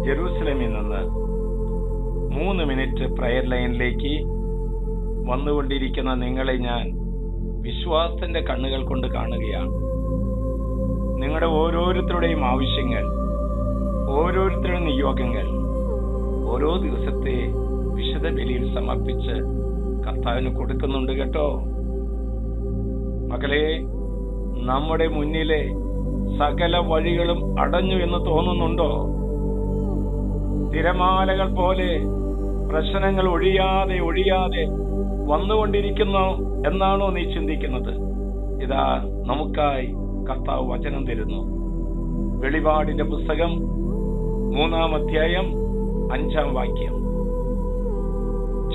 ജെറൂസലേമിൽ നിന്ന് 3 minute prayer ലൈനിലേക്ക് വന്നുകൊണ്ടിരിക്കുന്ന നിങ്ങളെ ഞാൻ വിശ്വാസത്തിന്റെ കണ്ണുകൾ കൊണ്ട് കാണുകയാണ്. നിങ്ങളുടെ ഓരോരുത്തരുടെയും ആവശ്യങ്ങൾ, ഓരോരുത്തരുടെ നിയോഗങ്ങൾ ഓരോ ദിവസത്തെ വിശുദ്ധ ബലിയിൽ സമർപ്പിച്ച് കർത്താവിന് കൊടുക്കുന്നുണ്ട് കേട്ടോ. മകളെ, നമ്മുടെ മുന്നിലെ സകല വഴികളും അടഞ്ഞു എന്ന് തോന്നുന്നുണ്ടോ? തിരമാലകൾ പോലെ പ്രശ്നങ്ങൾ ഒഴിയാതെ വന്നുകൊണ്ടിരിക്കുന്നു എന്നാണോ നീ ചിന്തിക്കുന്നത്? ഇതാ നമുക്കായി കർത്താവ് വചനം തരുന്നു. വെളിപാടിന്റെ പുസ്തകം 3-ാം അധ്യായം 5-ാം വാക്യം.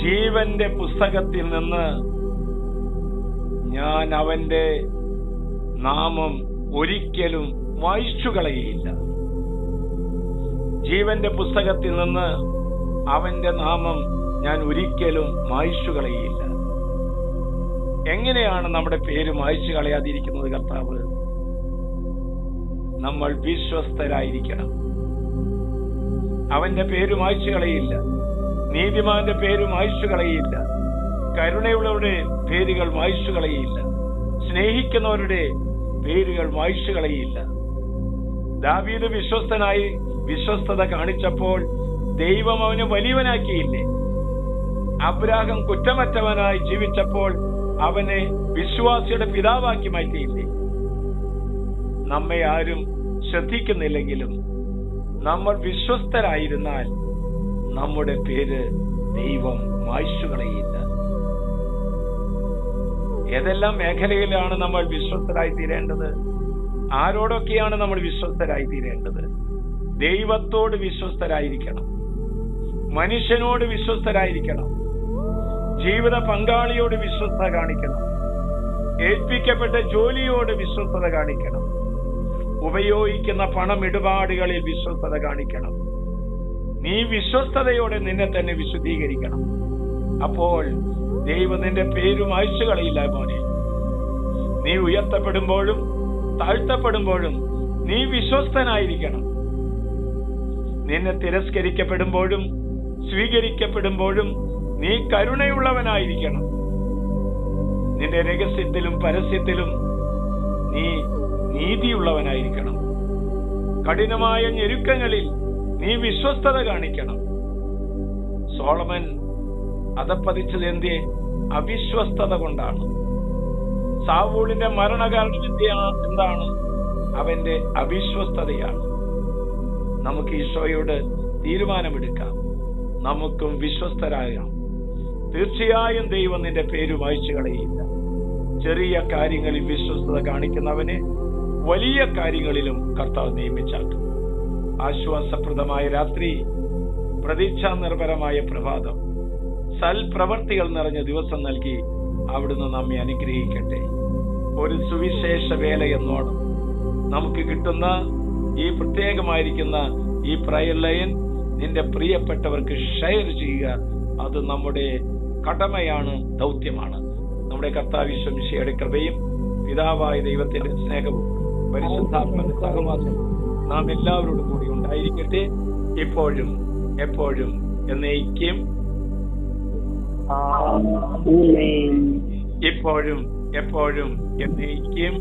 ജീവന്റെ പുസ്തകത്തിൽ നിന്ന് ഞാൻ അവന്റെ നാമം ഒരിക്കലും മായ്ച്ചു കളയുകയില്ല. ജീവന്റെ പുസ്തകത്തിൽ നിന്ന് അവന്റെ നാമം ഞാൻ ഒരിക്കലും മായ്ച്ചു കളയുകയില്ല. എങ്ങനെയാണ് നമ്മുടെ പേര് മായ്ച്ചു കളയാതിരിക്കുന്നത് കർത്താവ്? നമ്മൾ വിശ്വസ്തരായിരിക്കണം. അവന്റെ പേര് മായ്ച്ചു കളയില്ല. നീതിമാന്റെ പേര് മായ്ച്ചു കളയില്ല. കരുണയുള്ളവരുടെ പേരുകൾ മായ്ച്ചു കളയില്ല. സ്നേഹിക്കുന്നവരുടെ പേരുകൾ മായ്ച്ചു കളയില്ല. ദാവീദ് വിശ്വസ്തത കാണിച്ചപ്പോൾ ദൈവം അവനെ വലിയവനാക്കിയില്ലേ? അബ്രാഹാം കുറ്റമറ്റവനായി ജീവിച്ചപ്പോൾ അവനെ വിശ്വാസിയുടെ പിതാവാക്കി മാറ്റിയില്ലേ? നമ്മെ ആരും ശ്രദ്ധിക്കുന്നില്ലെങ്കിലും നമ്മൾ വിശ്വസ്തരായിരുന്നാൽ നമ്മുടെ പേര് ദൈവം മായ്ച്ചു കളയില്ല. ഏതെല്ലാം മേഖലയിലാണ് നമ്മൾ വിശ്വസ്തരായി തീരേണ്ടത്? ആരോടൊക്കെയാണ് നമ്മൾ വിശ്വസ്തരായി തീരേണ്ടത്? ദൈവത്തോട് വിശ്വസ്തരായിരിക്കണം. മനുഷ്യനോട് വിശ്വസ്തരായിരിക്കണം. ജീവിത പങ്കാളിയോട് വിശ്വസ്തത കാണിക്കണം. ഏൽപ്പിക്കപ്പെട്ട ജോലിയോട് വിശ്വസ്തത കാണിക്കണം. ഉപയോഗിക്കുന്ന പണമിടപാടുകളിൽ വിശ്വസ്തത കാണിക്കണം. നീ വിശ്വസ്തയോടെ നിന്നെ തന്നെ വിശുദ്ധീകരിക്കണം. അപ്പോൾ ദൈവം നിന്റെ പേര് മായ്ച്ചു കളയില്ല മോനെ. നീ ഉയർത്തപ്പെടുമ്പോഴും താഴ്ത്തപ്പെടുമ്പോഴും നീ വിശ്വസ്തനായിരിക്കണം. നിന്നെ തിരസ്കരിക്കപ്പെടുമ്പോഴും സ്വീകരിക്കപ്പെടുമ്പോഴും നീ കരുണയുള്ളവനായിരിക്കണം. നിന്റെ രഹസ്യത്തിലും പരസ്യത്തിലും നീ നീതിയുള്ളവനായിരിക്കണം. കഠിനമായ ഞെരുക്കങ്ങളിൽ നീ വിശ്വസ്തത കാണിക്കണം. സോളമൻ അധപ്പതിച്ചത് എന്തേ? അവിശ്വസ്തത കൊണ്ടാണ്. സാവൂളിന്റെ മരണകാരണം എന്താണ്? അവന്റെ അവിശ്വസ്തതയാണ്. നമുക്ക് ഈശോയോട് തീരുമാനമെടുക്കാം. നമുക്കും വിശ്വസ്തരാകാം. തീർച്ചയായും ദൈവം നിന്റെ പേര് മായ്ച്ചു കളയില്ല. ചെറിയ കാര്യങ്ങളിൽ വിശ്വസ്തത കാണിക്കുന്നവനെ വലിയ കാര്യങ്ങളിലും കർത്താവ് നിയമിച്ചാക്കും. ആശ്വാസപ്രദമായ രാത്രി, പ്രതീക്ഷാ നിർഭരമായ പ്രഭാതം, സൽപ്രവർത്തികൾ നിറഞ്ഞ ദിവസം നൽകി അവിടുന്ന് നമ്മെ അനുഗ്രഹിക്കട്ടെ. ഒരു സുവിശേഷ വേല എന്നോണം നമുക്ക് കിട്ടുന്ന ഈ പ്രത്യേകമായിരിക്കുന്ന ഈ പ്രയർ ലൈൻ നിന്റെ പ്രിയപ്പെട്ടവർക്ക് ഷെയർ ചെയ്യുക. അത് നമ്മുടെ കടമയാണ്, ദൗത്യമാണ്. നമ്മുടെ കർത്താവ് യേശു മിശിഹായുടെ കൃപയും പിതാവായ ദൈവത്തിന്റെ സ്നേഹവും പരിശുദ്ധാത്മാവിന്റെ സഹവാസവും നാം എല്ലാവരോടും കൂടി ഉണ്ടായിരിക്കട്ടെ, ഇപ്പോഴും എപ്പോഴും എന്നേക്കും. ഇപ്പോഴും എപ്പോഴും എന്നേക്കും.